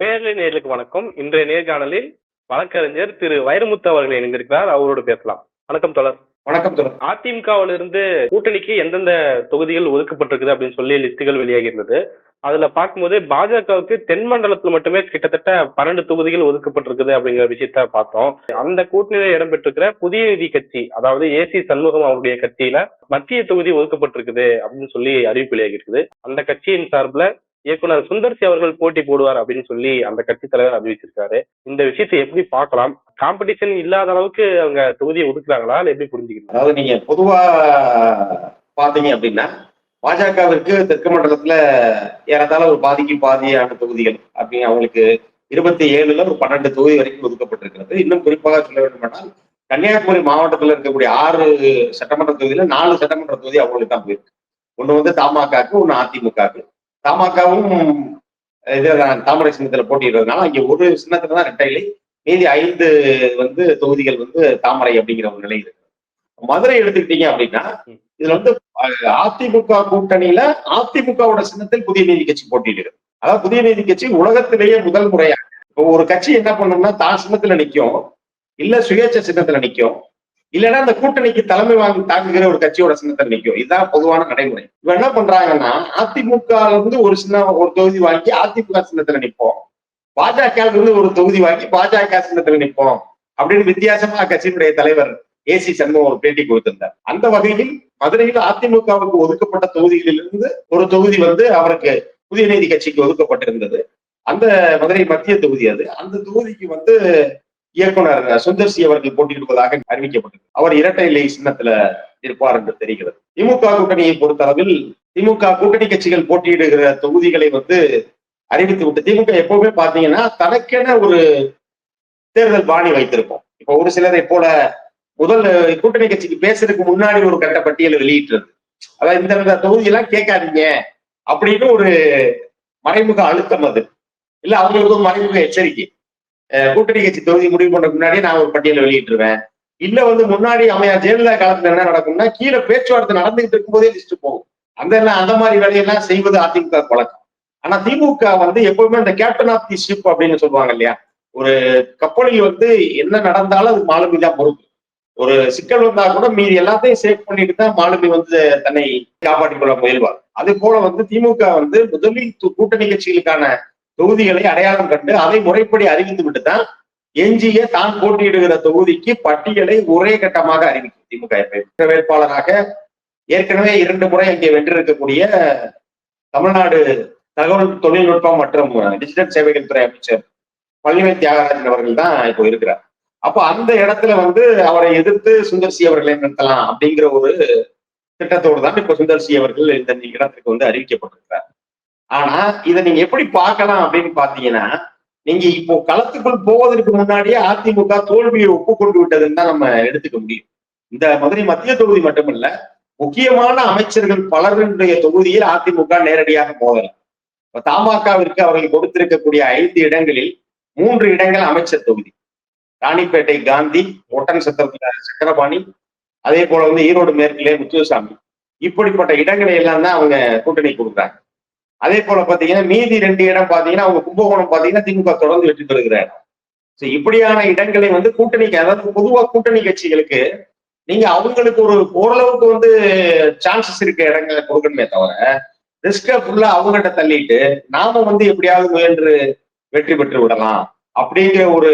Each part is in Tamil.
பேரலை நேயர்களுக்கு வணக்கம். இன்றைய நேர்காணலில் வழக்கறிஞர் திரு வைரமுத்து அவர்கள் இணைந்திருக்கிறார். அவரோடு பேசலாம். வணக்கம் தொடர். வணக்கம் தொடர். அதிமுகவிலிருந்து கூட்டணிக்கு எந்தெந்த தொகுதிகள் ஒதுக்கப்பட்டிருக்குது அப்படின்னு சொல்லி லிஸ்டுகள் வெளியாகி இருந்தது. அதுல பார்க்கும்போது பாஜகவுக்கு தென் மண்டலத்துல மட்டுமே கிட்டத்தட்ட 12 தொகுதிகள் ஒதுக்கப்பட்டிருக்குது அப்படிங்கிற விஷயத்த பார்த்தோம். அந்த கூட்டணியில இடம்பெற்றிருக்கிற புதிய நீதி கட்சி, அதாவது ஏசி சண்முகம் அவருடைய கட்சியில மத்திய தொகுதி ஒதுக்கப்பட்டிருக்குது அப்படின்னு சொல்லி அறிவிப்பு வெளியாகி இருக்குது. அந்த கட்சியின் சார்பில் இயக்குனர் சுந்தர்சி அவர்கள் போட்டி போடுவார் அப்படின்னு சொல்லி அந்த கட்சி தலைவர் அறிவிச்சிருக்காரு. இந்த விஷயத்தை எப்படி பார்க்கலாம்? காம்படிஷன் இல்லாத அளவுக்கு அவங்க தொகுதியை ஒதுக்குறாங்களா இல்ல எப்படி புரிஞ்சுக்கணும்? அதாவது நீங்க பொதுவா பாத்தீங்க அப்படின்னா பாஜகவிற்கு தெற்கு மண்டலத்துல ஏறத்தாழ ஒரு பாதிக்கு பாதியான தொகுதிகள் அப்படி அவங்களுக்கு 27ல ஒரு 12 தொகுதி வரைக்கும் ஒதுக்கப்பட்டிருக்கிறது. இன்னும் குறிப்பாக சொல்ல வேண்டும் என்றால் கன்னியாகுமரி மாவட்டத்தில் இருக்கக்கூடிய 6 சட்டமன்ற தொகுதியில 4 சட்டமன்ற தொகுதி அவங்களுக்கு தான் போயிருக்கு. ஒண்ணு வந்து தமாகக்கு, ஒண்ணு அதிமுகக்கு. தமாகவும் தாமரை சின்னத்துல போட்டிடுறதுனால அங்கே ஒரு சின்னத்துல தான் ரெட்டைலை, மீதி 5 வந்து தொகுதிகள் வந்து தாமரை அப்படிங்கிற ஒரு நிலை இருக்கு. மதுரை எடுத்துக்கிட்டீங்க அப்படின்னா இதுல வந்து அதிமுக கூட்டணியில அதிமுகவோட சின்னத்தில் புதிய நீதி கட்சி போட்டியிடுது. அதாவது புதிய நீதி கட்சி உலகத்திலேயே முதல் முறையா இப்போ ஒரு கட்சி என்ன பண்ணணும்னா தான் சின்னத்துல நிற்கும், இல்ல சுயேட்சை சின்னத்துல நிற்கும், இல்லைன்னா அந்த கூட்டணிக்கு தலைமை தாங்குகிற ஒரு கட்சியோட சின்னத்துல நிற்கும். இதுதான் பொதுவான நடைமுறை. இவ என்ன பண்றாங்கன்னா அதிமுக இருந்து ஒரு தொகுதி வாங்கி அதிமுக சின்னத்துல நிற்போம், பாஜக இருந்து ஒரு தொகுதி வாங்கி பாஜக சின்னத்துல நிற்போம் அப்படின்னு வித்தியாசமா கட்சியினுடைய தலைவர் ஏசி சண்முகம் ஒரு பேட்டி கொடுத்திருந்தார். அந்த வகையில் மதுரையில் அதிமுகவுக்கு ஒதுக்கப்பட்ட தொகுதிகளிலிருந்து ஒரு தொகுதி வந்து அவருக்கு புதிய நீதி கட்சிக்கு ஒதுக்கப்பட்டிருந்தது. அந்த மதுரை மத்திய தொகுதி அது. அந்த தொகுதிக்கு வந்து இயக்குனர் சுந்தர்சி அவர்கள் போட்டியிடுவதாக அறிவிக்கப்பட்டது. அவர் இரட்டை இலை சின்னத்துல இருப்பார் என்று தெரிகிறது. திமுக கூட்டணியை பொறுத்தளவில் திமுக கூட்டணி கட்சிகள் போட்டியிடுகிற தொகுதிகளை வந்து அறிவித்து விட்டு திமுக எப்பவுமே பாத்தீங்கன்னா தனக்கென ஒரு தேர்தல் பாணி வைத்திருப்போம். இப்போ ஒரு சிலரை போல முதல் கூட்டணி கட்சிக்கு பேசுறதுக்கு முன்னாடி ஒரு கட்ட பட்டியலை வெளியிட்டுறது, அதாவது இந்த தொகுதியெல்லாம் கேட்காதீங்க அப்படின்னு ஒரு மறைமுக அழுத்தம். அது இல்ல அவங்களுக்கு ஒரு மறைமுக எச்சரிக்கை. கூட்டணி கட்சி தொகுதி முடிவு பண்ண முன்னாடியே நான் ஒரு பட்டியலை வெளியிட்டுருவேன். இல்ல வந்து முன்னாடி அம்மையார் ஜெயலலிதா காலத்துல என்ன நடக்கும்னா கீழே பேச்சுவார்த்தை நடந்துகிட்டு இருக்கும் போதே லிஸ்ட் போகும். அந்த மாதிரி வேலையெல்லாம் செய்வது அதிமுக பழக்கம். ஆனா திமுக வந்து எப்பவுமே இந்த கேப்டன் ஆஃப் தி ஷிப் அப்படின்னு சொல்லுவாங்க இல்லையா, ஒரு கப்பலில் வந்து என்ன நடந்தாலும் அது மாலுமி தான் பொறுப்பு. ஒரு சிக்கல் வந்தா கூட மீதி எல்லாத்தையும் சேவ் பண்ணிட்டு தான் மாலுமி வந்து தன்னை காப்பாற்றிக் கொள்ள முயல்வார். அது போல வந்து திமுக வந்து முதலில் கூட்டணி கட்சிகளுக்கான தொகுதிகளை அடையாளம் கண்டு அதை முறைப்படி அறிவித்து விட்டு தான் எஞ்சிய தான் போட்டியிடுகிற தொகுதிக்கு பட்டியலை ஒரே கட்டமாக அறிவிக்கும் திமுக. வேட்பாளராக ஏற்கனவே 2 முறை அங்கே வென்றிருக்கக்கூடிய தமிழ்நாடு தகவல் தொழில்நுட்பம் மற்றும் டிஜிட்டல் சேவைகள் துறை அமைச்சர் பழனிவேல் தியாகராஜன் அவர்கள் தான் இப்போ இருக்கிறார். அப்போ அந்த இடத்துல வந்து அவரை எதிர்த்து சுந்தர்சி அவர்களை நிறுத்தலாம் அப்படிங்கிற ஒரு திட்டத்தோடு தான் இப்ப சுந்தர்சி அவர்கள் இந்த இடத்துக்கு வந்து அறிவிக்கப்பட்டிருக்கிறார். ஆனா இதை நீங்க எப்படி பார்க்கலாம் அப்படின்னு பாத்தீங்கன்னா, நீங்க இப்போ களத்துக்குள் போவதற்கு முன்னாடியே அதிமுக தோல்வியை ஒப்புக்கொண்டு விட்டதுன்னு தான் நம்ம எடுத்துக்க முடியும். இந்த மதுரை மத்திய தொகுதி மட்டுமல்ல, முக்கியமான அமைச்சர்கள் பலருடைய தொகுதியில் அதிமுக நேரடியாக மோதலாம். தமாகவிற்கு அவர்கள் கொடுத்திருக்கக்கூடிய 5 இடங்களில் 3 இடங்கள் அமைச்சர் தொகுதி. ராணிப்பேட்டை காந்தி, ஒட்டன் சத்திரத்துல சக்கரபாணி, அதே போல வந்து ஈரோடு மேற்கிலே முத்துசாமி, இப்படிப்பட்ட இடங்களை எல்லாம் தான் அவங்க கூட்டணி கொடுக்குறாங்க. அதே போல பாத்தீங்கன்னா மீதி 2 இடம் பாத்தீங்கன்னா அவங்க கும்பகோணம் பாத்தீங்கன்னா திமுக தொடர்ந்து வெற்றி பெறுகிற இடம். இப்படியான இடங்களை வந்து கூட்டணிக்கு, அதாவது பொதுவா கூட்டணி கட்சிகளுக்கு நீங்க அவங்களுக்கு ஒரு ஓரளவுக்கு வந்து சான்சஸ் இருக்க இடங்களை கொடுக்கணுமே தவிர ரிஸ்க ஃபுல்லா அவங்ககிட்ட தள்ளிட்டு நாம வந்து எப்படியாவது முயன்று வெற்றி பெற்று விடலாம் அப்படிங்கிற ஒரு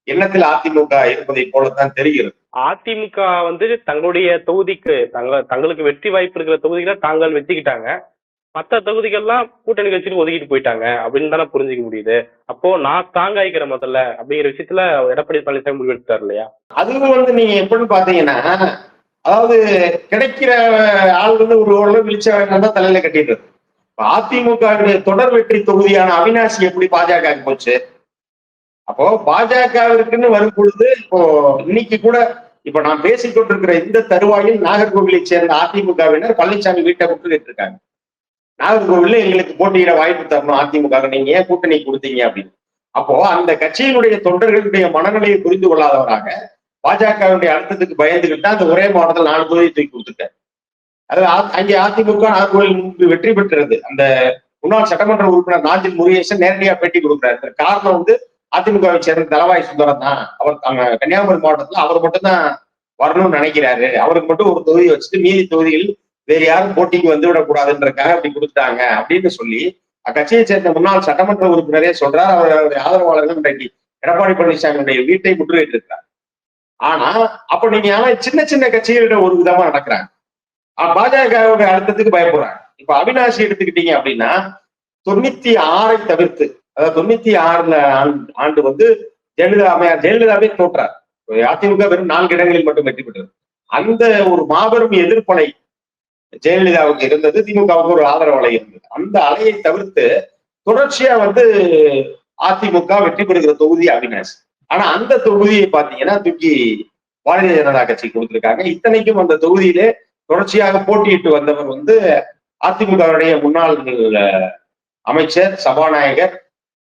எண்ணத்தில் அதிமுக இருப்பதை போலத்தான் தெரிகிறது. அதிமுக வந்து தங்களுடைய தொகுதிக்கு தங்களுக்கு வெற்றி வாய்ப்பு இருக்கிற தொகுதிகளை தாங்கள் வச்சுக்கிட்டாங்க, மற்ற தொகுதிகள்லாம் கூட்டணி கட்சிக்கு ஒதுக்கிட்டு போயிட்டாங்க அப்படின்னு தானே புரிஞ்சுக்க முடியுது. அப்போ நான் தாங்காய்க்கிற முதல்ல அப்படிங்கிற விஷயத்துல எடப்பாடி பழனிசாமி முடிவெடுத்தார் இல்லையா? அதுவும் வந்து நீங்க எப்படின்னு பாத்தீங்கன்னா, அதாவது கிடைக்கிற ஆள் வந்து ஒரு ஓரளவு விழிச்சா தலையில கட்டிடுறது. அதிமுக தொடர் வெற்றி தொகுதியான அவினாசி எப்படி பாஜக போச்சு? அப்போ பாஜகவிற்குன்னு வரும் பொழுது இப்போ இன்னைக்கு கூட இப்ப நான் பேசிக்கொண்டிருக்கிற இந்த தருவாயில் நாகர்கோவிலை சேர்ந்த அதிமுகவினர் பழனிசாமி வீட்டை விட்டுக்கிட்டு இருக்காங்க. நாகர்கோவில்ல எங்களுக்கு போட்டியிட வாய்ப்பு தரணும் அதிமுக, நீங்க ஏன் கூட்டணி கொடுத்தீங்க அப்படின்னு. அப்போ அந்த கட்சியினுடைய தொண்டர்களுடைய மனநிலையை புரிந்து கொள்ளாதவராக பாஜகவுடைய அழுத்தத்துக்கு பயந்துகிட்டு அந்த ஒரே மாவட்டத்தில் 4 தொகுதி தூக்கி கொடுத்துட்டார். அது அங்கே அதிமுக நாகர்கோவில் வெற்றி பெற்றது. அந்த முன்னாள் சட்டமன்ற உறுப்பினர் நாஞ்சில் முருகேசன் நேரடியா பேட்டி கொடுக்குறாரு. காரணம் வந்து அதிமுகவை சேர்ந்த தளவாய் சுந்தரம் தான். அவர் கன்னியாகுமரி மாவட்டத்துல அவர் மட்டும்தான் வரணும்னு நினைக்கிறாரு. அவருக்கு மட்டும் ஒரு தொகுதி வச்சுட்டு மீதி தொகுதிகள் வேறு யாரும் போட்டிக்கு வந்து விடக்கூடாதுன்றக்காக அப்படி கொடுத்தாங்க அப்படின்னு சொல்லி அக்கட்சியை சேர்ந்த முன்னாள் சட்டமன்ற உறுப்பினரே சொல்றார். அவருடைய ஆதரவாளர்கள் இன்றைக்கு எடப்பாடி பழனிசாமியுடைய வீட்டை முற்றுகையிட்டு இருக்கிறார். ஆனா அப்ப நீங்க சின்ன சின்ன கட்சிகளிட ஒரு விதமா நடக்கிறாங்க. பாஜகவுடைய அழுத்தத்துக்கு பயப்படுறாங்க. இப்ப அவினாசி எடுத்துக்கிட்டீங்க அப்படின்னா 96 தவிர்த்து, அதாவது 96 ஆண்டு வந்து ஜெயலலிதாவே தோற்றார். அதிமுக வெறும் 4 இடங்களில் மட்டும் வெற்றி பெற்றது. அந்த ஒரு மாபெரும் எதிர்ப்பலை ஜெயலலிதாவுக்கு இருந்தது, திமுகவுக்கு ஒரு ஆதரவு அலை இருந்தது. அந்த அலையை தவிர்த்து தொடர்ச்சியா வந்து அதிமுக வெற்றி பெறுகிற தொகுதி அவினாசி. ஆனா அந்த தொகுதியை பாத்தீங்கன்னா தூக்கி பாரதிய ஜனதா கட்சி கொடுத்திருக்காங்க. இத்தனைக்கும் அந்த தொகுதியிலே தொடர்ச்சியாக போட்டியிட்டு வந்தவர் வந்து அதிமுகவுடைய முன்னாள் அமைச்சர் சபாநாயகர்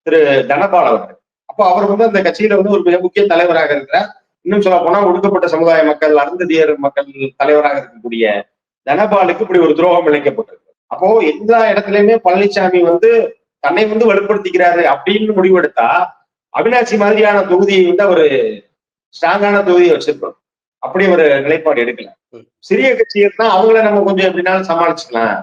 திரு தனபால் அவர்கள். அப்போ அவர் வந்து அந்த கட்சியில வந்து ஒரு மிக முக்கிய தலைவராக இருக்கிறார். இன்னும் சொல்ல போனா ஒடுக்கப்பட்ட சமுதாய மக்கள், அருந்ததியர் மக்கள் தலைவராக இருக்கக்கூடிய தனபாலுக்கு இப்படி ஒரு துரோகம் இழைக்கப்பட்டிருக்கு. அப்போ எல்லா இடத்துலயுமே பழனிசாமி வந்து தன்னை வந்து வலுப்படுத்திக்கிறாரு அப்படின்னு முடிவெடுத்தா அவினாசி மாதிரியான தொகுதியை வந்து அவரு ஸ்ட்ராங்கான தொகுதியை வச்சிருக்கணும். அப்படி ஒரு நிலைப்பாடு எடுக்கல. சிறிய கட்சிகள்னா அவங்கள நம்ம கொஞ்சம் எப்படினாலும் சமாளிச்சுக்கலாம்,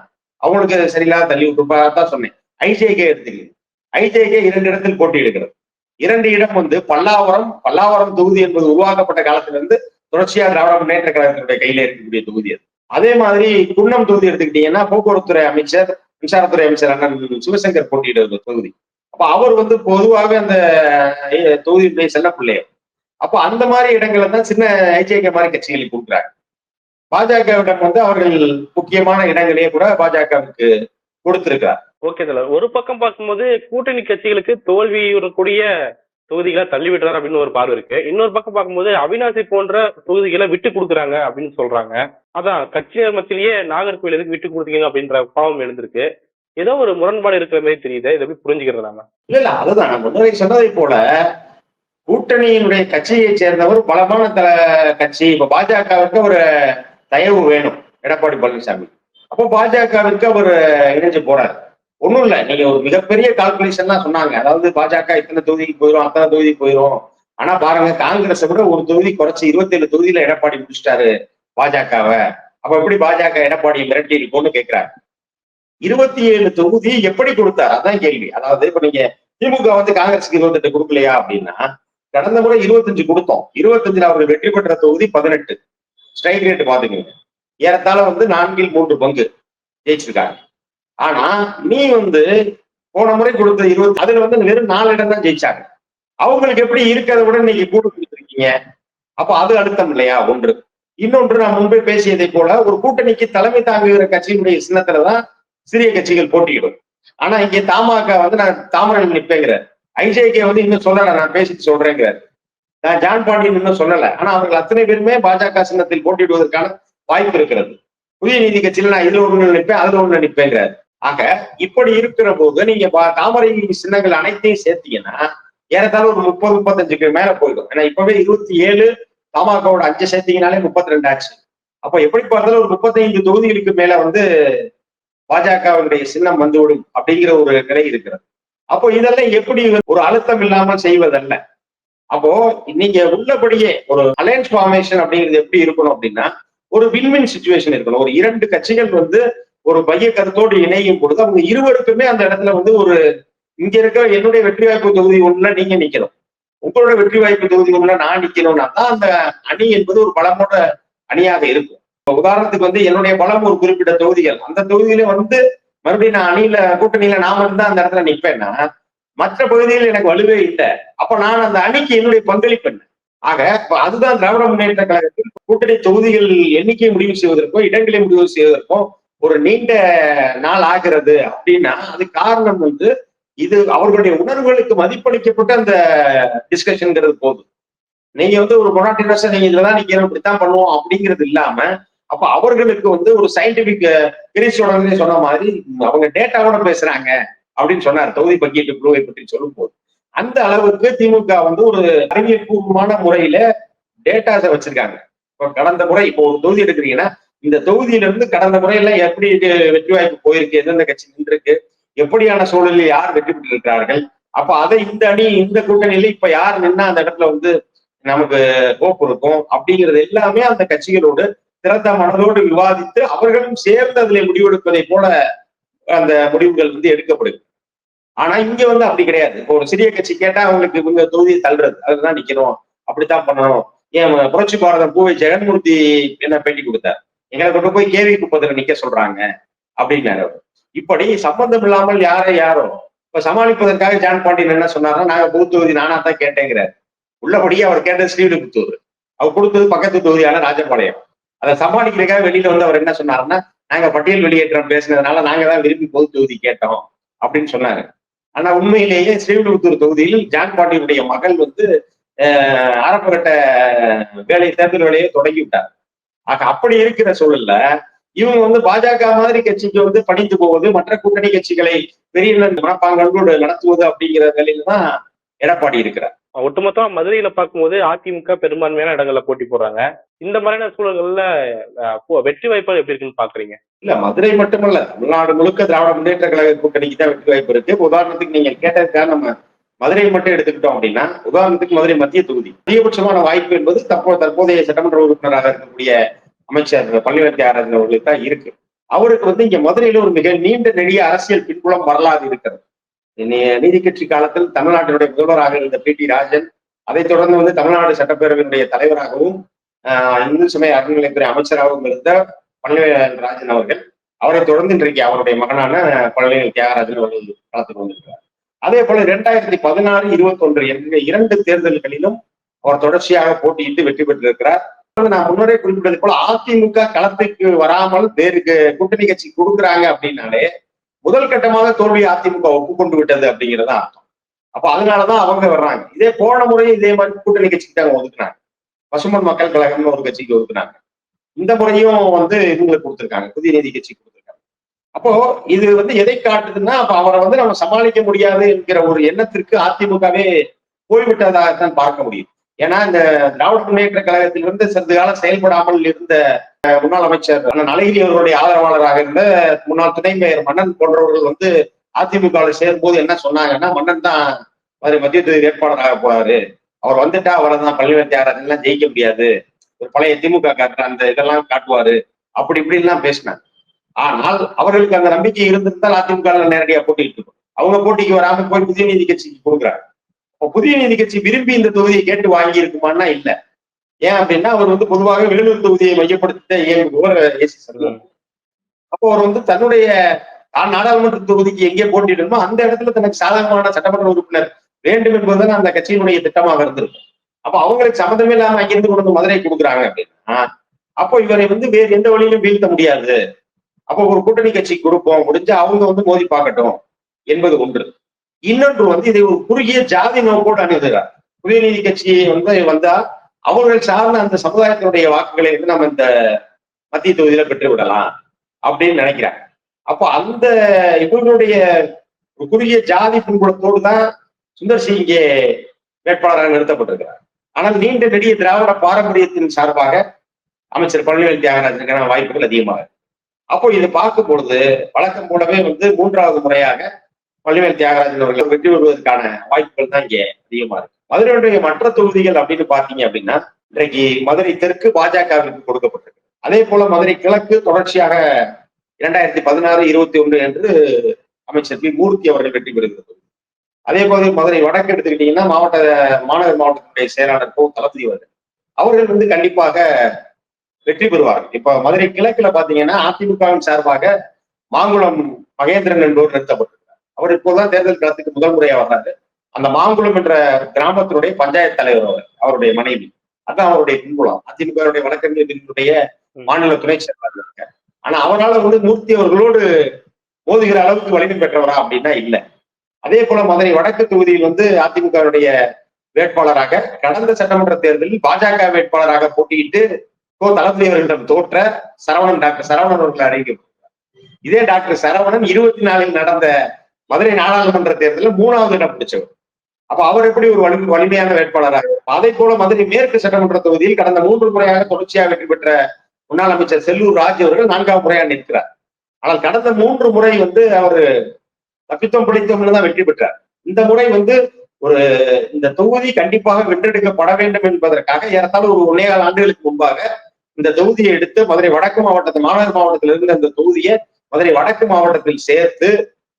அவங்களுக்கு சரியில்லாத தள்ளி விட்டுதான் சொன்னேன். ஐஜேகே எடுத்துக்கல. ஐஜேகே 2 இடத்தில் போட்டி எடுக்கிறது. 2 இடம் வந்து பல்லாவரம் தொகுதி என்பது உருவாக்கப்பட்ட காலத்துல இருந்து தொடர்ச்சியா திராவிட முன்னேற்ற கழகத்தினுடைய கையில இருக்கக்கூடிய தொகுதி அது. அதே மாதிரி குன்னம் தொகுதி எடுத்துக்கிட்டீங்கன்னா போக்குவரத்துறை அமைச்சர், மின்சாரத்துறை அமைச்சர் அண்ணன் சிவசங்கர் போட்டியிடுற தொகுதி. அப்ப அவர் வந்து பொதுவாக அந்த தொகுதியுடைய செல்ல பிள்ளையர். அப்போ அந்த மாதிரி இடங்களை தான் சின்ன ஐஜேகே மாதிரி கட்சிகளுக்கு கொடுக்குறாங்க. பாஜகவிடம் வந்து அவர்கள் முக்கியமான இடங்களையே கூட பாஜகவுக்கு கொடுத்திருக்கிறார். Okay sir. ஒரு பக்கம் பார்க்கும்போது கூட்டணி கட்சிகளுக்கு தோல்வியுறக்கூடிய தொகுதிகளை தள்ளிவிடுறாரு அப்படின்னு ஒரு பார்வை இருக்கு. இன்னொரு பக்கம் பார்க்கும்போது அவினாசி போன்ற தொகுதிகளை விட்டு கொடுக்குறாங்க அப்படின்னு சொல்றாங்க. அதான் கட்சியர் மத்தியிலேயே நாகர்கோவில் எதுக்கு விட்டு கொடுத்தீங்க அப்படின்ற பாவம் எழுந்திருக்கு. ஏதோ ஒரு முரண்பாடு இருக்கிற மாதிரி தெரியுது. இதை எப்படி புரிஞ்சுக்கிறது நாம? இல்ல அதுதான் நான் முன்னரே சொன்னதை போல கூட்டணியினுடைய கட்சியை சேர்ந்தவர் பலமான கட்சி. இப்ப பாஜகவுக்கு ஒரு தயவு வேணும் எடப்பாடி பழனிசாமி. அப்போ பாஜகவிற்கு அவர் இணைஞ்சு போறாரு. ஒண்ணும் இல்ல, நீங்க ஒரு மிகப்பெரிய கால்குலேஷன் தான் சொன்னாங்க. அதாவது பாஜக இத்தனை தொகுதிக்கு போயிடும், அத்தனை தொகுதிக்கு போயிடும். ஆனா பாருங்க, காங்கிரஸை விட ஒரு தொகுதி குறைச்சி 27 தொகுதியில எடப்பாடி முடிச்சிட்டாரு பாஜகவை. அப்ப எப்படி பாஜக எடப்பாடி மிரட்டி இருக்கும்னு கேட்கிறாரு. 27 தொகுதி எப்படி கொடுத்தாரு அதான் கேள்வி. அதாவது இப்ப நீங்க திமுக வந்து காங்கிரஸுக்கு 28 கொடுக்கலையா அப்படின்னா, கடந்த முறை 25 கொடுத்தோம். 25ல அவர்கள் வெற்றி பெற்ற தொகுதி 18. ஸ்ட்ரைக் ரேட் பாத்துக்கோங்க, ஏறத்தாழ வந்து 4/3 பங்கு ஜெயிச்சிருக்காங்க. ஆனா நீ வந்து போன முறை கொடுத்த 20 அதுல வந்து வெறும் 4 இடம் தான் ஜெயிச்சாங்க. அவங்களுக்கு எப்படி இருக்கிறத விட நீங்க கூட்டு கொடுத்துருக்கீங்க. அப்ப அது அழுத்தம் இல்லையா? ஒன்று. இன்னொன்று, நான் முன்பே பேசியதை போல ஒரு கூட்டணிக்கு தலைமை தாங்குகிற கட்சியினுடைய சின்னத்துலதான் சிறிய கட்சிகள் போட்டியிடும். ஆனா இங்க தமாக வந்து நான் தாமரையில் நிற்பேங்கிறார். ஐஜேகே வந்து இன்னும் சொல்லல, நான் பேசிட்டு சொல்றேங்கிறார். நான் ஜான் பாண்டியன் இன்னும் சொல்லல. ஆனா அவர்கள் அத்தனை பேருமே பாஜக சின்னத்தில் போட்டியிடுவதற்கான வாய்ப்பு இருக்கிறது. புதிய நீதி கட்சியில நான் இதுல ஒண்ணு நிற்பேன், அதுல ஒண்ணு நிற்பேங்கிறார். ஆக இப்படி இருக்கிற போது நீங்க தாமரை சின்னங்கள் அனைத்தையும் சேர்த்தீங்கன்னா ஏறத்தாழ ஒரு 30-35க்கு மேல போயிடும். ஏன்னா இப்பவே 27, தமாகவோட 5 சேர்த்தீங்கனாலே 32 ஆச்சு. அப்ப எப்படி பார்த்தாலும் ஒரு 35 தொகுதிகளுக்கு மேல வந்து பாஜகவுடைய சின்னம் வந்துவிடும் அப்படிங்கிற ஒரு நிலை இருக்கிறது. அப்போ இதெல்லாம் எப்படி ஒரு அழுத்தம் இல்லாமல் செய்வதல்ல. அப்போ நீங்க உள்ளபடியே ஒரு அலையன்ஸ் ஃபார்மேஷன் அப்படிங்கிறது எப்படி இருக்கணும் அப்படின்னா, ஒரு வின்வின் சிச்சுவேஷன் இருக்கணும். ஒரு 2 கட்சிகள் வந்து ஒரு மைய கருத்தோடு இணையும் பொழுது அவங்க இருவருக்குமே அந்த இடத்துல வந்து ஒரு இங்க இருக்க என்னுடைய வெற்றி வாய்ப்பு தொகுதி ஒண்ணுல நீங்க நிக்கணும், உங்களோட வெற்றி வாய்ப்பு தொகுதி ஒண்ணுல நான் நிக்கணும்னா தான் அந்த அணி என்பது ஒரு பலமோட அணியாக இருக்கும். உதாரணத்துக்கு வந்து என்னுடைய பலம் ஒரு குறிப்பிட்ட தொகுதிகள், அந்த தொகுதியில வந்து மறுபடியும் நான் அணியில கூட்டணியில நான் மட்டும்தான் அந்த இடத்துல நிற்பேன்னா மற்ற பகுதியில் எனக்கு வலுவே இல்லை. அப்ப நான் அந்த அணிக்கு என்னுடைய பங்களிப்பு என்ன? ஆக அதுதான் திராவிட முன்னேற்ற கழகத்தில் கூட்டணி தொகுதிகள் எண்ணிக்கையை முடிவு செய்வதற்கோ இடங்களை முடிவு செய்வதற்கோ ஒரு நீண்ட நாள் ஆகிறது அப்படின்னா அது காரணம் வந்து இது அவர்களுடைய உணர்வுகளுக்கு மதிப்பளிக்கப்பட்ட அந்த டிஸ்கஷன்ங்கிறது போதும். நீங்க வந்து ஒரு மொனாட்டினஸா நீங்க இதுலதான் நிக்கணும், இப்படித்தான் பண்ணுவோம் அப்படிங்கிறது இல்லாம, அப்ப அவர்களுக்கு வந்து ஒரு சயின்டிபிக் கிரீஷோட சொன்ன மாதிரி அவங்க டேட்டாவோட பேசுறாங்க அப்படின்னு சொன்னார் தொகுதி பங்கீட்டு குழுவை பற்றி சொல்லும் போது. அந்த அளவுக்கு திமுக வந்து ஒரு அறிவியல் பூர்வமான முறையில டேட்டாஸை வச்சிருக்காங்க. இப்ப கடந்த முறை இப்போ ஒரு தொகுதி எடுக்கிறீங்கன்னா இந்த தொகுதியில இருந்து கடந்த முறையில எப்படி வெற்றி வாய்ப்பு போயிருக்கு, எந்தெந்த கட்சி நின்றுருக்கு, எப்படியான சூழலில் யார் வெற்றி பெற்றிருக்கிறார்கள், அப்ப அதை இந்த அணி இந்த கூட்டணியில இப்ப யார் நின்னா அந்த இடத்துல வந்து நமக்கு கோப்பு இருக்கும் அப்படிங்கிறது எல்லாமே அந்த கட்சிகளோடு திறந்த மனதோடு விவாதித்து அவர்களும் சேர்ந்து அதில் முடிவெடுப்பதை போல அந்த முடிவுகள் வந்து எடுக்கப்படுது. ஆனா இங்க வந்து அப்படி கிடையாது. இப்போ ஒரு சிறிய கட்சி கேட்டா அவங்களுக்கு இவங்க தொகுதியை தள்ளுறது, அதுதான் நிக்கணும், அப்படித்தான் பண்ணணும். ஏன் புரட்சி பாரதம் பூவை ஜெகன்மூர்த்தி என்ன பேட்டி கொடுத்தார், எங்களை கொண்டு போய் கேவி குப்பத்துல நிக்க சொல்றாங்க அப்படின்னாரு அவர். இப்படி சம்பந்தம் இல்லாமல் யாரோ இப்ப சமாளிப்பதற்காக ஜான் பாண்டியன் என்ன சொன்னார்னா, நாங்க பொது தொகுதி நானா தான் கேட்டேங்கிறார். உள்ளபடியே அவர் கேட்டது ஸ்ரீவில்லிபுத்தூர், அவர் கொடுத்தது பக்கத்து தொகுதியான ராஜபாளையம். அதை சமாளிக்கிறதுக்காக வெளியில வந்து அவர் என்ன சொன்னாருன்னா, நாங்க பட்டியல் வெளியேற்றம் பேசுனதுனால நாங்க தான் விரும்பி பொது தொகுதி கேட்டோம் அப்படின்னு சொன்னாரு. ஆனா உண்மையிலேயே ஸ்ரீவில்லிபுத்தூர் தொகுதியில் ஜான் பாண்டியனுடைய மகள் வந்து ஆரம்பகட்ட தேர்தல் வேலையை தொடங்கி விட்டார். ஆக அப்படி இருக்கிற சூழல்ல இவங்க வந்து பாஜக மாதிரி கட்சிக்கு வந்து பணிந்து போவது, மற்ற கூட்டணி கட்சிகளை பெரிய மனப்பாங்கோடு நடத்துவது அப்படிங்கிற நிலையில தான் எடப்பாடி இருக்கிறார். ஒட்டுமொத்தமா மதுரையில பார்க்கும்போது அதிமுக பெரும்பான்மையான இடங்கள்ல போட்டி போடுறாங்க. இந்த மாதிரியான சூழல்கள்ல வெற்றி வாய்ப்புகள் எப்படி இருக்குன்னு பாக்குறீங்க? இல்ல மதுரை மட்டுமல்ல, தமிழ்நாடு முழுக்க திராவிட முன்னேற்ற கழக கூட்டணிக்கு தான் வெற்றி வாய்ப்பு இருக்கு. உதாரணத்துக்கு நீங்க கேட்டதுக்காக நம்ம மதுரையை மட்டும் எடுத்துக்கிட்டோம் அப்படின்னா, உதாரணத்துக்கு மதுரை மத்திய தொகுதி அதிகபட்சமான வாய்ப்பு என்பது தற்போதைய சட்டமன்ற உறுப்பினராக இருக்கக்கூடிய அமைச்சர் பழனிவேல் தியாகராஜன் அவர்களுக்கு தான் இருக்கு. அவருக்கு வந்து இங்க மதுரையில ஒரு மிக நீண்ட நெடிய அரசியல் பின்புலம் வரலாறு இருக்கிறது. நீதி கட்சி காலத்தில் தமிழ்நாட்டினுடைய முதல்வராக இருந்த பி.டி. ராஜன், அதைத் தொடர்ந்து வந்து தமிழ்நாடு சட்டப்பேரவையினுடைய தலைவராகவும் இந்து சமய அறநிலையத்துறை அமைச்சராகவும் இருந்த பழனிவேல் ராஜன் அவர்கள், அவரை தொடர்ந்து இன்றைக்கு அவருடைய மகனான பழனிவேல் தியாகராஜன் அவர்கள் களத்துக்கு வந்திருக்கிறார். அதே போல 2016, 21 என்ற 2 தேர்தல்களிலும் அவர் தொடர்ச்சியாக போட்டியிட்டு வெற்றி பெற்றிருக்கிறார். நான் முன்னரே குறிப்பிட்டது போல அதிமுக களத்துக்கு வராமல் வேறு கூட்டணி கட்சி கொடுக்குறாங்க அப்படின்னாலே முதல் கட்டமாக தோல்வி அதிமுக ஒப்புக்கொண்டு விட்டது அப்படிங்கிறதா அர்த்தம். அப்ப அதனாலதான் அவங்க வர்றாங்க. இதே போன முறையும் இதே மாதிரி கூட்டணி கட்சிக்கு தான் ஒதுக்குனாங்க. பசும்பொன் மக்கள் கழகம்னு ஒரு கட்சிக்கு ஒதுக்குனாங்க. இந்த முறையும் வந்து இவங்களுக்கு கொடுத்துருக்காங்க, புதிய நீதி கட்சி கொடுத்துருக்காங்க. அப்போ இது வந்து எதை காட்டுதுன்னா, அப்ப அவரை வந்து நம்ம சமாளிக்க முடியாது என்கிற ஒரு எண்ணத்திற்கு அதிமுகவே போய்விட்டதாகத்தான் பார்க்க முடியும். ஏன்னா இந்த திராவிட முன்னேற்ற கழகத்திலிருந்து சிறிது காலம் செயல்படாமல் இருந்த முன்னாள் அமைச்சர் அழகிரி அவர்களுடைய ஆதரவாளராக இருந்த முன்னாள் துணை மேயர் மன்னன் போன்றவர்கள் வந்து அதிமுகவில் சேரும்போது என்ன சொன்னாங்கன்னா, மன்னன் தான் மத்திய தொகுதி வேட்பாளராக போறாரு, அவர் வந்துட்டா அவ்வளவுதான், பழனிவேல் தியாகராஜன் எல்லாம் ஜெயிக்க முடியாது, ஒரு பழைய திமுக காட்டுற அந்த இதெல்லாம் காட்டுவாரு, அப்படி இப்படின்லாம் பேசினாங்க. ஆனால் அவர்களுக்கு அந்த நம்பிக்கை இருந்திருந்தால் அதிமுக நேரடியா போட்டிட்டு இருக்கும். அவங்க போட்டிக்கு வராம போய் புதிய நீதி கட்சிக்கு கொடுக்குறாங்க. புதிய நீதி கட்சி விரும்பி இந்த தொகுதியை கேட்டு வாங்கி இருக்குமான்னா இல்ல. ஏன் அப்படின்னா அவர் வந்து பொதுவாக வேலூர் தொகுதியை மையப்படுத்த இயங்குபவர் ஏசி சண்முகம். அப்போ அவர் வந்து தன்னுடைய நாடாளுமன்ற தொகுதிக்கு எங்கே போட்டியிடணுமோ அந்த இடத்துல தனக்கு சாதகமான சட்டமன்ற உறுப்பினர் வேண்டும் என்பதுதான் அந்த கட்சியினுடைய திட்டமாக இருந்திருக்கும். அப்ப அவங்களுக்கு சம்மந்தமே இல்லாம அங்கிருந்து கொண்டு வந்து மதுரை கொடுக்குறாங்க அப்படின்னா, அப்போ இவரை வந்து வேறு எந்த வழியிலும் வீழ்த்த முடியாது. அப்போ ஒரு கூட்டணி கட்சி கொடுப்போம், முடிஞ்சா அவங்க வந்து மோதி பார்க்கட்டும் என்பது ஒன்று. இன்னொன்று வந்து இதை ஒரு குறுகிய ஜாதி நோக்கோடு அணுகுகிறார். புதிய நீதி கட்சி வந்து வந்தா அவர்கள் சார்ந்த அந்த சமுதாயத்தினுடைய வாக்குகளை வந்து நம்ம இந்த மத்திய தொகுதியில பெற்று விடலாம் அப்படின்னு நினைக்கிறாங்க. அப்போ அந்த இவர்களுடைய குறுகிய ஜாதி பின்புலத்தோடு தான் சுந்தர் சி இங்கே வேட்பாளராக நிறுத்தப்பட்டிருக்கிறார். ஆனால் நீண்ட நெடிய திராவிட பாரம்பரியத்தின் சார்பாக அமைச்சர் பழனிவேல் தியாகராஜனுக்கான வாய்ப்புகள் அதிகமாக. அப்போ இது பார்க்கும் பொழுது வழக்கம் போலவே வந்து 3வது முறையாக பழனிவேல் தியாகராஜன் அவர்கள் வெற்றி பெறுவதற்கான வாய்ப்புகள் தான் இங்கே அதிகமா இருக்கு. மதுரையுடைய மற்ற தொகுதிகள் அப்படின்னு பாத்தீங்க அப்படின்னா, இன்றைக்கு மதுரை தெற்கு பாஜகவிற்கு கொடுக்கப்பட்டிருக்கு. அதே போல மதுரை கிழக்கு தொடர்ச்சியாக 2016, 21 என்று அமைச்சர் பி மூர்த்தி அவர்கள் வெற்றி பெறுகிறது. அதே போல மதுரை வடக்கு எடுத்துக்கிட்டீங்கன்னா மாநகர் மாவட்டத்தினுடைய செயலாளர் தளபதி அவர்கள் வந்து கண்டிப்பாக வெற்றி பெறுவார். இப்ப மதுரை கிழக்குல பாத்தீங்கன்னா அதிமுகவின் சார்பாக மாங்குளம் மகேந்திரன் என்பவர் நிறுத்தப்பட்டிருக்கிறார். அவர் இப்போதான் தேர்தல் களத்துக்கு முதல் முறையா வர்றாரு. அந்த மாங்குளம் என்ற கிராமத்தினுடைய பஞ்சாயத்து தலைவர் அவருடைய மனைவி, அதான் அவருடைய பின்புலம். அதிமுக வழக்கறிஞர் பிரிவினுடைய மாநில துணை செயலாளர் இருக்கார். ஆனா அவரால் வந்து மூர்த்தி அவர்களோடு மோதுகிற அளவுக்கு வலிமை பெற்றவரா அப்படின்னா இல்ல. அதே போல மதுரை வடக்கு தொகுதியில் வந்து அதிமுகவுடைய வேட்பாளராக கடந்த சட்டமன்ற தேர்தலில் பாஜக வேட்பாளராக போட்டியிட்டு தளபதி அவர்களிடம் தோற்ற டாக்டர் சரவணன் அவர்கள் அறிவிக்கப்பட்டார். இதே டாக்டர் சரவணன் 24 நடந்த மதுரை நாடாளுமன்ற தேர்தலில் 3வது இடம் பிடிச்சவர். அப்ப அவர் எப்படி ஒரு வலிமையான வேட்பாளராக. அதே போல மதுரை மேற்கு சட்டமன்ற தொகுதியில் கடந்த 3 முறையாக தொடர்ச்சியாக வெற்றி பெற்ற முன்னாள் அமைச்சர் செல்லூர் ராஜ் அவர்கள் 4வது முறையாக நிற்கிறார். ஆனால் கடந்த 3 முறை வந்து அவர் தப்பித்தோம் பிடித்தோம்னு தான் வெற்றி பெற்றார். இந்த முறை வந்து ஒரு இந்த தொகுதி கண்டிப்பாக வென்றெடுக்கப்பட வேண்டும் என்பதற்காக ஏறத்தாழ ஒரு 1.25 ஆண்டுகளுக்கு முன்பாக இந்த தொகுதியை எடுத்து மதுரை வடக்கு மாவட்டத்தில், மாநகர் மாவட்டத்தில் இருந்த இந்த தொகுதியை மதுரை வடக்கு மாவட்டத்தில் சேர்த்து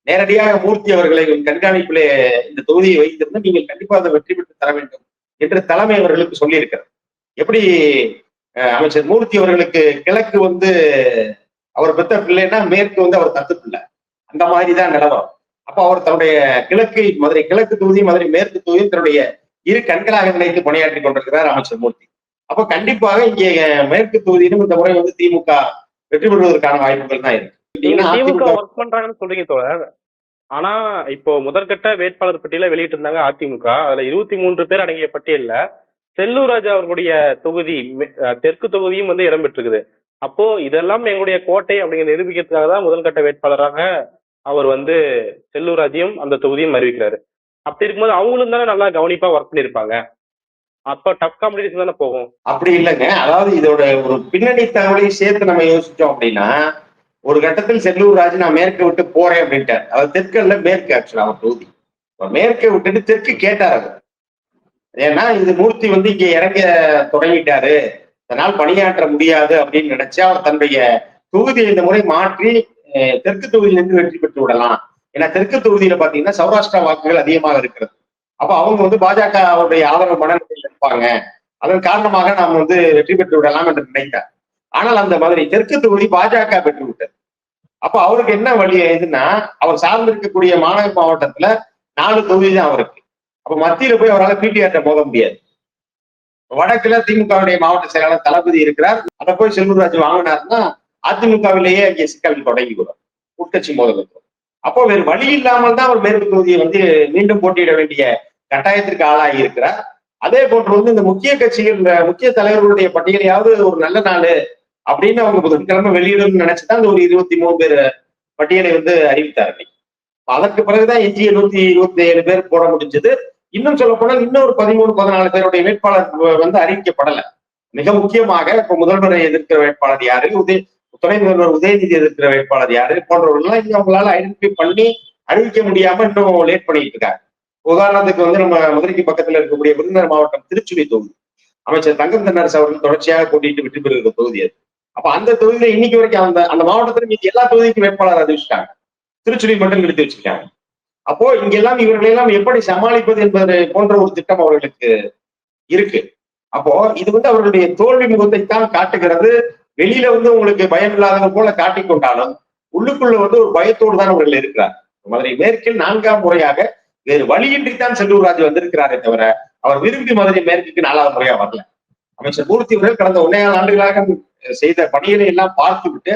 நேரடியாக மூர்த்தி அவர்களை கண்காணிப்பிலே இந்த தொகுதியை வைத்திருந்து நீங்கள் கண்டிப்பாக அதை வெற்றி பெற்று தர வேண்டும் என்று தலைமை அவர்களுக்கு சொல்லியிருக்கிறார். எப்படி அமைச்சர் மூர்த்தி அவர்களுக்கு கிழக்கு வந்து அவர் பெற்ற பிள்ளைன்னா மேற்கு வந்து அவர் தத்து பிள்ளை, அந்த மாதிரிதான் நிலவரம். அப்ப அவர் தன்னுடைய கிழக்கு மதுரை கிழக்கு தொகுதி, மதுரை மேற்கு தொகுதி தன்னுடைய இரு கண்களாக நினைத்து பணியாற்றி கொண்டிருக்கிறார் அமைச்சர் மூர்த்தி. அப்ப கண்டிப்பாக இங்கே மேற்கு தொகுதியிலும் இந்த முறை வந்து திமுக வெற்றி பெறுவதற்கான வாய்ப்புகள் தான் இருக்கு. திமுக ஒர்க் பண்றாங்கன்னு சொல்றீங்க தோழர். ஆனா இப்போ முதற்கட்ட வேட்பாளர் பட்டியல வெளியிட்டு இருந்தாங்க அதிமுக. அதுல 23 பேர் அடங்கிய பட்டியல்ல செல்லூர் ராஜா அவர்களுடைய தொகுதி தெற்கு தொகுதியும் வந்து இடம்பெற்றிருக்குது. அப்போ இதெல்லாம் எங்களுடைய கோட்டை அப்படிங்கிற நிரூபிக்கிறதுக்காக தான் முதல்கட்ட வேட்பாளராக அவர் வந்து செல்லூர் ராஜையும் அந்த தொகுதியும் அறிவிக்கிறாரு. அப்படி இருக்கும்போது அவங்களும் தானே நல்லா கவனிப்பா ஒர்க் பண்ணிருப்பாங்க. அப்ப டஃப் காம்படிஷன் தானே போகும். அப்படி இல்லைங்க. அதாவது இதோட ஒரு பின்னணி தகவலையும் சேர்த்து நம்ம யோசிச்சோம் அப்படின்னா, ஒரு கட்டத்தில் செல்லூர் ராஜ் நான் மேற்க விட்டு போறேன் அப்படின்ட்டார். அவர் தெற்கல்ல மேற்கு ஆக்சுவலா அவர் தொகுதி. மேற்கை விட்டுட்டு தெற்கு கேட்டார் அவர். ஏன்னா இது மூர்த்தி வந்து இங்க இறங்க தொடங்கிட்டாரு, அதனால் பணியாற்ற முடியாது அப்படின்னு நினைச்சு அவர் தன்னுடைய தொகுதியை இந்த முறை மாற்றி தெற்கு தொகுதியிலிருந்து வெற்றி பெற்று விடலாம். ஏன்னா தெற்கு தொகுதியில பாத்தீங்கன்னா சௌராஷ்டிரா வாக்குகள் அதிகமாக இருக்கிறது. அப்ப அவங்க வந்து பாஜக அவருடைய ஆதரவு மனநிலையில் இருப்பாங்க, அதன் காரணமாக நாம் வந்து வெற்றி பெற்று விடலாம் என்று நினைத்தார். ஆனால் அந்த மாதிரி தெற்கு தொகுதி பாஜக பெற்று விட்டது. அப்ப அவருக்கு என்ன வழி எதுன்னா, அவர் சார்ந்திருக்கக்கூடிய மாநகர் மாவட்டத்துல 4 தொகுதி தான் அவருக்கு. அப்ப மத்தியில போய் அவரால் பிடிஆர்ட்ட மோத முடியாது. வடக்குல திமுகவுடைய மாவட்ட செயலாளர் தளபதி இருக்கிறார், அதை போய் செல்லூர் ராஜ் வாங்கினார்னா அதிமுகவிலேயே அங்கே சிக்கல் தொடங்கி வரும், உட்கட்சி மோதல் இருக்கும். அப்போ வேறு வழி இல்லாமல் தான் அவர் மேற்கு தொகுதியை வந்து மீண்டும் போட்டியிட வேண்டிய கட்டாயத்திற்கு ஆளாகி இருக்கிறார். அதே போன்று வந்து இந்த முக்கிய கட்சிகள், முக்கிய தலைவர்களுடைய பட்டியலையாவது ஒரு நல்ல நாள் அப்படின்னு அவங்க புதன்கிழமை வெளியிடும் நினைச்சுதான் ஒரு 23 பேர் பட்டியலை வந்து அறிவித்தார்கள். அதற்கு பிறகுதான் எஞ்சிய 127 பேர் போட முடிஞ்சது. இன்னும் சொல்ல போனால் இன்னொரு 13-14 பேருடைய வேட்பாளர் வந்து அறிவிக்கப்படல. மிக முக்கியமாக இப்ப முதல்வரை எதிர்க்கிற வேட்பாளர் யாரு, துணை முதல்வர் உதயநிதி எதிர்க்கிற வேட்பாளர் யாரு போன்றவர்கள்லாம் இன்னும் அவங்களால ஐடென்டிஃபை பண்ணி அறிவிக்க முடியாம இன்னும் லேட் பண்ணிட்டு இருக்காங்க. உதாரணத்துக்கு வந்து நம்ம மதுரைக்கு பக்கத்துல இருக்கக்கூடிய விருதுநகர் மாவட்டம் திருச்சுழி தொகுதி, அமைச்சர் தங்கம் தென்னரசு அவர்கள் தொடர்ச்சியாக போட்டிட்டு வெற்றி பெறுகிற தொகுதி அது. அப்ப அந்த தொகுதியில இன்னைக்கு வரைக்கும் அந்த மாவட்டத்துல இன்னைக்கு எல்லா தொகுதிக்கும் வேட்பாளர் அறிவிச்சிட்டாங்க, திருச்சுழி மட்டும் நிறுத்தி வச்சிருக்காங்க. அப்போ இங்கெல்லாம் இவர்களெல்லாம் எப்படி சமாளிப்பது என்பது போன்ற ஒரு திட்டம் அவர்களுக்கு இருக்கு. அப்போ இது வந்து அவர்களுடைய தோல்வி முகத்தை தான் காட்டுகிறது. வெளியில வந்து உங்களுக்கு பயம் இல்லாதவங்க போல காட்டிக்கொண்டாலும் உள்ளுக்குள்ள வந்து ஒரு பயத்தோடு தான் அவர்கள் இருக்கிறார். மதுரை மேற்கில் 4ஆம் முறையாக வேறு வழியின்றித்தான் செல்லூர் ராஜ் வந்திருக்கிறாரே தவிர அவர் விரும்பி மதுரை மேற்குக்கு 4ஆவது முறையா வரல. அமைச்சர் மூர்த்தி அவர்கள் கடந்த 1.25 ஆண்டுகளாக செய்த பணிகளை எல்லாம் பார்த்து விட்டு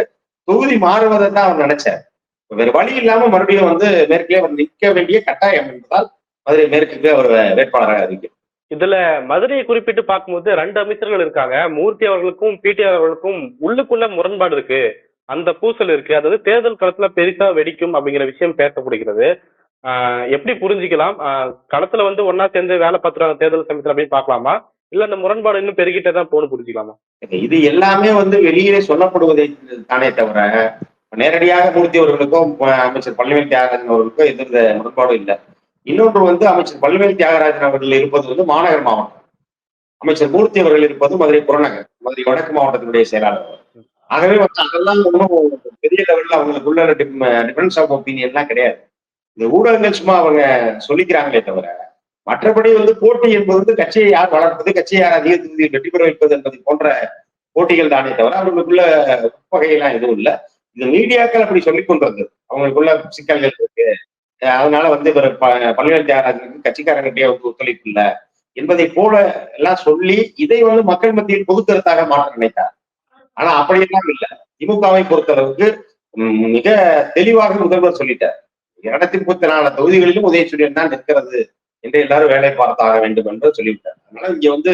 தொகுதி மாறுவதை தான் அவர் நினைச்சார். வேறு வழி இல்லாம மறுபடியும் வந்து மேற்கிலே அவர் நிற்க வேண்டிய கட்டாயம் என்பதால் மதுரை மேற்குக்கு அவர் வேட்பாளராக அறிவிக்கிறார். இதுல மதுரையை குறிப்பிட்டு பார்க்கும்போது 2 அமைச்சர்கள் இருக்காங்க. மூர்த்தி அவர்களுக்கும் பிடிஆர் அவர்களுக்கும் உள்ளுக்குள்ள முரண்பாடு இருக்கு, அந்த பூசல் இருக்கு. அதாவது தேர்தல் களத்துல பெருசா வெடிக்கும் அப்படிங்கிற விஷயம் பேசப்படுகிறது. எப்படி புரிஞ்சுக்கலாம்? களத்துல வந்து ஒன்னா சேர்ந்து வேலை பார்த்துருவாங்க தேர்தல் சமயத்துல அப்படின்னு பாக்கலாமா, இல்ல அந்த முரண்பாடு இன்னும் பெருகிட்டே தான் போன்னு புரிஞ்சுக்கலாமா? இது எல்லாமே வந்து வெளியிலே சொல்லப்படுவதை தானே தவிர நேரடியாக மூர்த்தி அவர்களுக்கும் அமைச்சர் பழனிவேல் தியாகராஜன் அவர்களுக்கும் எந்த முரண்பாடும் இல்லை. இன்னொன்று வந்து அமைச்சர் பழனிவேல் தியாகராஜன் அவர்கள் இருப்பது வந்து மாநகர் மாவட்டம், அமைச்சர் மூர்த்தி அவர்கள் இருப்பது மதுரை புறநகர், மதுரை வடக்கு மாவட்டத்தினுடைய செயலாளர். ஆகவே வந்து அதெல்லாம் ஒன்றும் பெரிய லெவலில் அவங்களுக்குள்ள டிஃபரன்ஸ் ஆஃப் ஒப்பீனியன்லாம் கிடையாது. இந்த ஊடகங்கள் சும்மா அவங்க சொல்லிக்கிறாங்களே தவிர மற்றபடி வந்து போட்டி என்பது வந்து கட்சியை யார் வளர்ப்பது, கட்சியை யார் அதிக தொகுதியில் வெற்றி பெற வைப்பது என்பது போன்ற போட்டிகள் தானே தவிர அவர்களுக்குள்ள வகையெல்லாம் எதுவும் இல்லை. இந்த மீடியாக்கள் அப்படி சொல்லிக் கொண்டு வந்தது, அவங்களுக்குள்ள சிக்கல்கள் இருக்கு, அதனால வந்து இவர் பழனிவேல் தியாகராஜனுக்கு கட்சிக்காரங்கிட்டே ஒத்துழைப்பு இல்லை என்பதை போல எல்லாம் சொல்லி இதை வந்து மக்கள் மத்தியில் பொதுக்கருத்தாக மாற்ற நினைத்தார். ஆனா அப்படியெல்லாம் இல்லை. திமுகவை பொறுத்தளவுக்கு மிக தெளிவாக முதல்வர் சொல்லிட்டார், 234 தொகுதிகளிலும் உதயசூரியன் தான் நிற்கிறது என்று எல்லாரும் வேலை பார்த்தாக வேண்டும் என்று சொல்லிவிட்டார். அதனால இங்க வந்து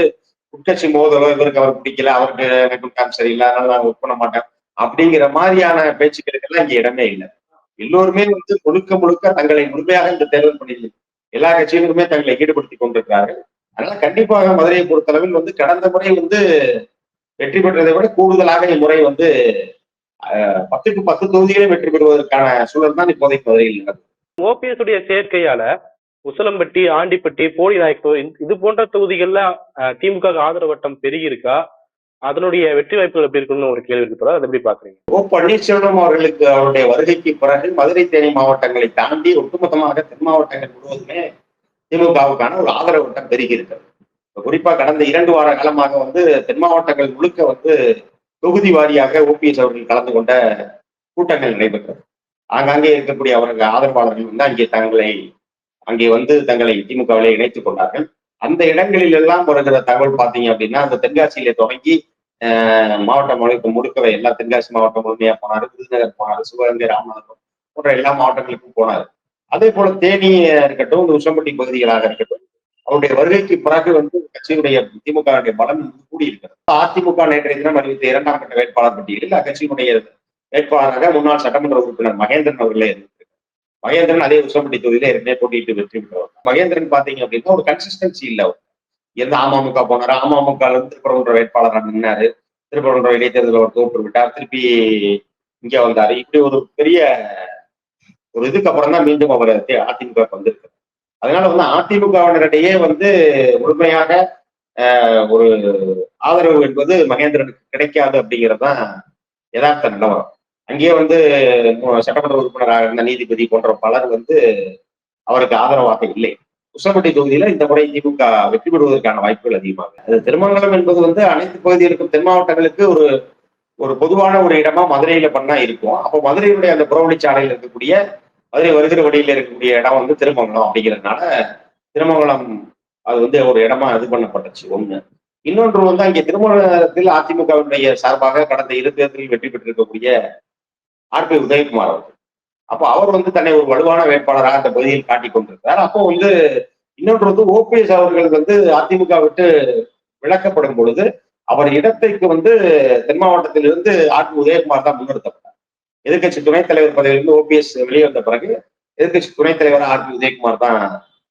உட்கட்சி மோதலோ, இவருக்கு அவர் பிடிக்கல, அவருக்கு எனக்கு சரியில்லை, அதனால நான் ஒர்க் பண்ண மாட்டேன் அப்படிங்கிற மாதிரியான பேச்சுக்களுக்கு எல்லாம் இங்க இடமே இல்லை. எல்லோருமே வந்து முழுக்க தங்களை முழுமையாக இந்த தேர்தல் பணியில் எல்லா கட்சியிலுமே தங்களை ஈடுபடுத்திக் கொண்டிருக்கிறார்கள். அதனால கண்டிப்பாக மதுரையை பொறுத்தளவில் வந்து கடந்த முறை வந்து வெற்றி பெற்றதை விட கூடுதலாக இம்முறை வந்து 10க்கு 10 தொகுதிகளே வெற்றி பெறுவதற்கான சூழல் தான் இப்போதைக்கு மதுரையில் நடக்குது. ஓபிஎஸ் உடைய சேர்க்கையால உசிலம்பட்டி, ஆண்டிப்பட்டி, போடிநாயக்கனூர் இது போன்ற தொகுதிகள்ல திமுக ஆதரவு வட்டம் பெருகி இருக்கா? அதனுடைய வெற்றி வாய்ப்புகள் எப்படி இருக்குன்னு ஒரு கேள்வி இருக்கு. அதை எப்படி பாக்குறீங்க? ஓ பன்னீர்செல்வம் அவர்களுக்கு அவருடைய வருகைக்கு பிறகு மதுரை, தேனி மாவட்டங்களை தாண்டி ஒட்டுமொத்தமாக தென் மாவட்டங்கள் முழுவதுமே திமுகவுக்கான ஒரு ஆதரவு வட்டம் பெருகி இருக்கிறது. குறிப்பா கடந்த 2 வார காலமாக வந்து தென் மாவட்டங்கள் முழுக்க வந்து தொகுதி வாரியாக ஓபிஎஸ் அவர்கள் கலந்து கொண்ட கூட்டங்கள் நடைபெற்றது. ஆங்காங்கே இருக்கக்கூடிய அவர்கள் ஆதரவாளர்கள் வந்து அங்கே வந்து தங்களை திமுகவிலே இணைத்துக் கொண்டார்கள். அந்த இடங்களில் எல்லாம் வருகிற தகவல் பார்த்தீங்க அப்படின்னா, அந்த தென்காசியிலே தொடங்கி மாவட்டம் முழுக்கவே எல்லா தென்காசி மாவட்டம் முழுமையா போனாரு, விருதுநகர் போனாரு, சிவகங்கை, ராமநாதபுரம் போன்ற எல்லா மாவட்டங்களுக்கும் போனாரு. அதே போல தேனி இருக்கட்டும், இந்த உசம்பட்டி பகுதிகளாக இருக்கட்டும், அவருடைய வருகைக்கு பிறகு வந்து கட்சியினுடைய திமுக பலம் கூடி இருக்கிறது. அதிமுக நேற்றைய தினம் அறிவித்த 2ஆம் கட்ட வேட்பாளர் பட்டியலில் அக்கட்சியினுடைய வேட்பாளராக முன்னாள் சட்டமன்ற உறுப்பினர் மகேந்திரன் அவர்களே இருந்திருக்கிறார். மகேந்திரன் அதே உசம்பட்டி தொகுதியில ஏற்கனவே போட்டியிட்டு வெற்றி பெற்றவர். மகேந்திரன் பாத்தீங்க அப்படின்னா ஒரு கன்சிஸ்டன்சி இல்ல. அவர் எந்த அமமுக போனாரு, அமமுக திருப்பரங்குன்ற வேட்பாளராக நின்னாரு, திருப்பரங்குன்ற இடைத்தேர்தல் அவர் தோற்று விட்டார், திருப்பி இங்க வந்தாரு. இப்படி ஒரு பெரிய ஒரு இதுக்கு அப்புறம் தான் மீண்டும் அவர் அதிமுக வந்திருக்கு. அதனால வந்து அதிமுகவினரிடையே வந்து முழுமையாக ஒரு ஆதரவு என்பது மகேந்திரனுக்கு கிடைக்காது அப்படிங்கிறதுதான் யதார்த்த நிலவரம். அங்கேயே வந்து சட்டமன்ற உறுப்பினராக இருந்த நீதிபதி போன்ற பலர் வந்து அவருக்கு ஆதரவாக இல்லை. உசிலம்பட்டி தொகுதியில இந்த முறை திமுக வெற்றி பெறுவதற்கான வாய்ப்புகள் அதிகமாக. அது திருமங்கலம் என்பது வந்து அனைத்து பகுதிகளுக்கும் தென் மாவட்டங்களுக்கு ஒரு ஒரு பொதுவான ஒரு இடமா மதுரையில பண்ணா இருக்கும். அப்போ மதுரையுடைய அந்த புறவழிச்சாலையில் இருக்கக்கூடிய மதுரை வருகிற வழியில இருக்கக்கூடிய இடம் வந்து திருமங்கலம் அப்படிங்கிறதுனால திருமங்கலம் அது வந்து ஒரு இடமா இது பண்ணப்பட்டுச்சு ஒண்ணு. இன்னொன்று வந்து அங்கே திருமங்கலத்தில் அதிமுகவினுடைய சார்பாக கடந்த 2 தேர்தலில் வெற்றி பெற்றிருக்கக்கூடிய ஆர்பி உதயகுமார் அவர்கள். அப்போ அவர் வந்து தன்னை ஒரு வலுவான வேட்பாளராக அந்த பகுதியில் காட்டிக் கொண்டிருக்கிறார். அப்போ வந்து இன்னொன்று வந்து ஓபிஎஸ் அவர்கள் வந்து அதிமுக விட்டு விளக்கப்படும் பொழுது அவர் இடத்திற்கு வந்து தென் மாவட்டத்திலிருந்து ஆர்பி உதயகுமார் தான் முன்னிறுத்தப்பட்டார். எதிர்கட்சி துணைத் தலைவர் பதவியிலிருந்து ஓபிஎஸ் வெளியே வந்த பிறகு எதிர்கட்சி துணைத் தலைவர் ஆர்பி உதயகுமார் தான்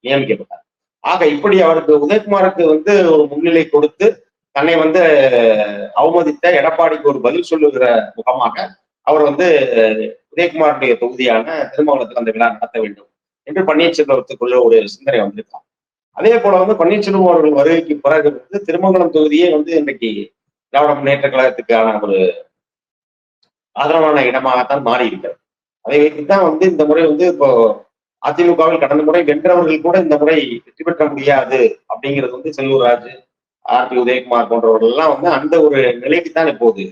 நியமிக்கப்பட்டார். ஆக இப்படி அவருக்கு உதயகுமாருக்கு வந்து ஒரு முன்னிலை கொடுத்து தன்னை வந்து அவமதித்த எடப்பாடிக்கு ஒரு பதில் சொல்லுகிற முகமாக அவர் வந்து உதயகுமாருடைய தொகுதியான திருமங்கலத்தில் அந்த விழா நடத்த வேண்டும் என்று பன்னீர்செல்வத்துக்குள்ள ஒரு சிந்தனை வந்திருக்காங்க. அதே போல வந்து பன்னீர்செல்வம் அவர்கள் வருகைக்கு பிறகு வந்து திருமங்கலம் தொகுதியே வந்து இன்றைக்கு திராவிட முன்னேற்ற கழகத்துக்கான ஒரு ஆதரவான இடமாகத்தான் மாறி இருக்கிறது. அதை வைத்துதான் வந்து இந்த முறை வந்து இப்போ அதிமுகவில் கடந்த முறை வென்றவர்கள் கூட இந்த முறை வெற்றி பெற்ற முடியாது அப்படிங்கிறது வந்து செல்லூர் ராஜு, ஆர்பி உதயகுமார் போன்றவர்கள் எல்லாம் வந்து அந்த ஒரு நிலைக்குத்தான் இப்போது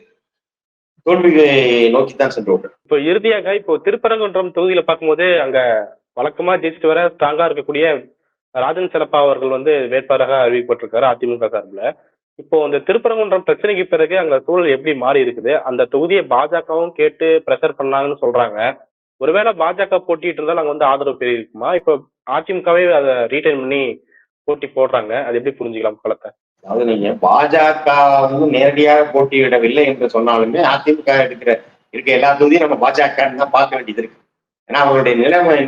தோல்வியை நோக்கித்தான் சென்றோம். இப்போ இறுதியாக இப்போ திருப்பரங்குன்றம் தொகுதியில பார்க்கும்போது அங்க வழக்கமா ஜெயிச்சுட்டு வர ஸ்ட்ராங்கா இருக்கக்கூடிய ராஜன் செல்லப்பா அவர்கள் வந்து வேட்பாளராக அறிவிக்கப்பட்டிருக்காரு அதிமுக சார்பில். இப்போ அந்த திருப்பரங்குன்றம் பிரச்சனைக்கு பிறகு அங்க சூழல் எப்படி மாறி இருக்குது? அந்த தொகுதியை பாஜகவும் கேட்டு பிரஷர் பண்ணாங்கன்னு சொல்றாங்க. ஒருவேளை பாஜக போட்டிட்டு இருந்தாலும் அங்க வந்து ஆதரவு பெரிய இருக்குமா? இப்போ அதிமுகவே அதை ரீடைன் பண்ணி போட்டி போடுறாங்க. அது எப்படி புரிஞ்சுக்கலாம் களத்தை? அதாவது நீங்க பாஜக வந்து நேரடியாக போட்டியிடவில்லை என்று சொன்னாலுமே அதிமுக இருக்க எல்லா தொகுதியும் நம்ம பாஜக தான் பார்க்க வேண்டியது இருக்கு. ஏன்னா அவங்களுடைய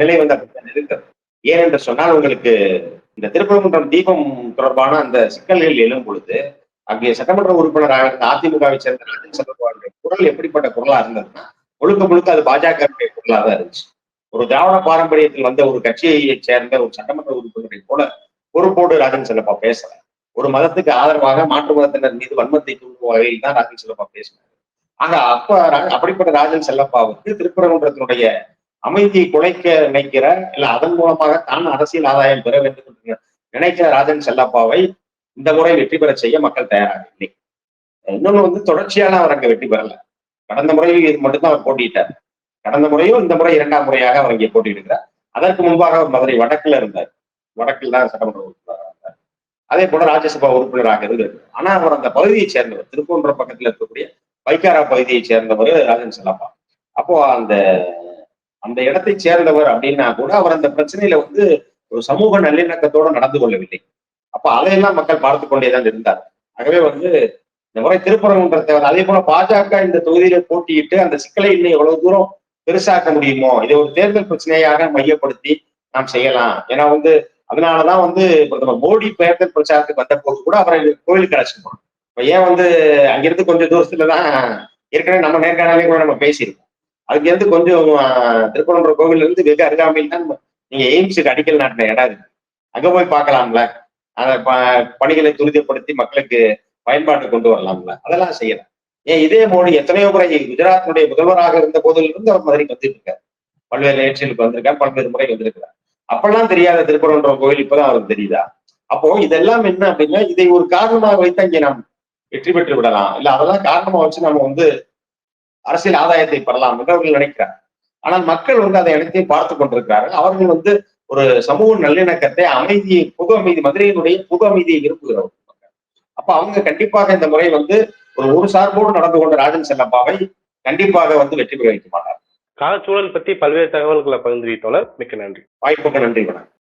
நிலை வந்து அப்படித்தான் இருக்கிறது. ஏன் என்று சொன்னால் உங்களுக்கு இந்த திருப்பரங்குன்றம் தீபம் தொடர்பான அந்த சிக்கல்கள் எழும் பொழுது அங்கே சட்டமன்ற உறுப்பினராக இருந்த அதிமுகவை சேர்ந்த ராஜன் செல்லப்பாவுடைய குரல் எப்படிப்பட்ட குரலா இருந்ததுன்னா முழுக்க அது பாஜகவுடைய குரலா தான் இருந்துச்சு. ஒரு திராவிட பாரம்பரியத்தில் வந்த ஒரு கட்சியை சேர்ந்த ஒரு சட்டமன்ற உறுப்பினரை போல பொறுப்போடு ராஜன் செல்லப்பா பேசல. ஒரு மதத்துக்கு ஆதரவாக மாற்று மதத்தினர் மீது வன்மத்தை தூண்டும் வகையில் தான் ராஜன் செல்லப்பா பேசினார். ஆக அப்படிப்பட்ட ராஜன் செல்லப்பாவுக்கு திருப்பரங்குன்றத்தினுடைய அமைதியை குலைக்க நினைக்கிற இல்ல அதன் மூலமாக தான் அரசியல் ஆதாயம் பெற வேண்டும் என்று நினைக்கிற ராஜன் செல்லப்பாவை இந்த முறை வெற்றி பெற செய்ய மக்கள் தயாராக இல்லை. இன்னொன்னு வந்து தொடர்ச்சியான அவர் அங்க வெற்றி பெறல. கடந்த முறையில் இது மட்டும்தான் அவர் போட்டியிட்டார். கடந்த முறையும் இந்த முறை 2ஆம் முறையாக அவர் இங்கே போட்டியிடுகிறார். அதற்கு முன்பாக அவர் மதுரை வடக்குல இருந்தார். வடக்கில் தான் சட்டமன்ற உறுப்பினராக இருந்தார். அதே போல ராஜ்யசபா உறுப்பினராக இருந்தது. ஆனா அவர் அந்த பகுதியை சேர்ந்தவர், திருப்பூன்ற பக்கத்துல இருக்கக்கூடிய பைக்காரா பகுதியை சேர்ந்தவர் ராஜன் செல்லப்பா. அப்போ அந்த இடத்தை சேர்ந்தவர் அப்படின்னா கூட அவர் அந்த பிரச்சனையில வந்து ஒரு சமூக நல்லிணக்கத்தோடு நடந்து கொள்ளவில்லை. அப்ப அதையெல்லாம் மக்கள் பார்த்து கொண்டேதான் இருந்தார். ஆகவே வந்து இந்த முறை திருப்பரங்குன்றத்தை அதே போல பாஜக இந்த தொகுதியில போட்டியிட்டு அந்த சிக்கலை இன்னும் எவ்வளவு தூரம் பெருசாக்க முடியுமோ இதை ஒரு தேர்தல் பிரச்சனையாக மையப்படுத்தி நாம் செய்யலாம். ஏன்னா வந்து அதனாலதான் வந்து பிரதமர் மோடி தேர்தல் பிரச்சாரத்துக்கு வந்த போது கூட அவரை கோயிலுக்கு அழைச்சிருக்கோம். இப்ப ஏன் வந்து அங்கிருந்து கொஞ்சம் தூரத்துலதான் ஏற்கனவே நம்ம நேர்காணலே கூட நம்ம பேசியிருக்கோம். அதுக்கு இருந்து கொஞ்சம் திருப்பரங்குன்ற கோவில்ல இருந்து வெகு அருகாமையில் தான் நீங்க எய்ம்ஸுக்கு அடிக்கல் நாட்டின இடம் இருக்கு. அங்க போய் பார்க்கலாம்ல. அந்த பணிகளை துரிதப்படுத்தி மக்களுக்கு பயன்பாட்டு கொண்டு வரலாம்ல. அதெல்லாம் செய்யலாம். ஏன் இதே மோடி எத்தனையோ முறை குஜராத்தினுடைய முதல்வராக இருந்த போதிலிருந்து அவர் மதுரைக்கு வந்துட்டு இருக்காரு. பல்வேறு நிகழ்ச்சிகளுக்கு வந்திருக்கார், பல்வேறு முறை வந்திருக்கிறார். அப்பெல்லாம் தெரியாத திருப்பரங்குன்ற கோவில் இப்பதான் அவருக்கு தெரியுதா? அப்போ இதெல்லாம் என்ன அப்படின்னா, இதை ஒரு காரணமாக வைத்து அங்கே நாம் வெற்றி பெற்று விடலாம், இல்ல அதெல்லாம் காரணமா வச்சு நம்ம அரசியல் ஆதாயத்தை பெறலாம் என்று அவர்கள் நினைக்கிறார். ஆனால் மக்கள் அதை அனைத்தையும் பார்த்து கொண்டிருக்கிறார்கள். அவர்கள் ஒரு சமூக நல்லிணக்கத்தை, அமைதியை, பொது அமைதி, மதுரையினுடைய பொது அமைதியை விரும்புகிறவர்கள். அப்ப அவங்க கண்டிப்பாக இந்த முறை ஒரு சார்போடு நடந்து கொண்ட ராஜன் செல்லப்பாவை கண்டிப்பாக வெற்றி பெற வைக்க மாட்டார். காலச்சூழல் பத்தி பல்வேறு தகவல்களை பகிர்ந்துவிட்டோம். மிக்க நன்றி. வாய்ப்புக்கு நன்றி. வணக்கம்.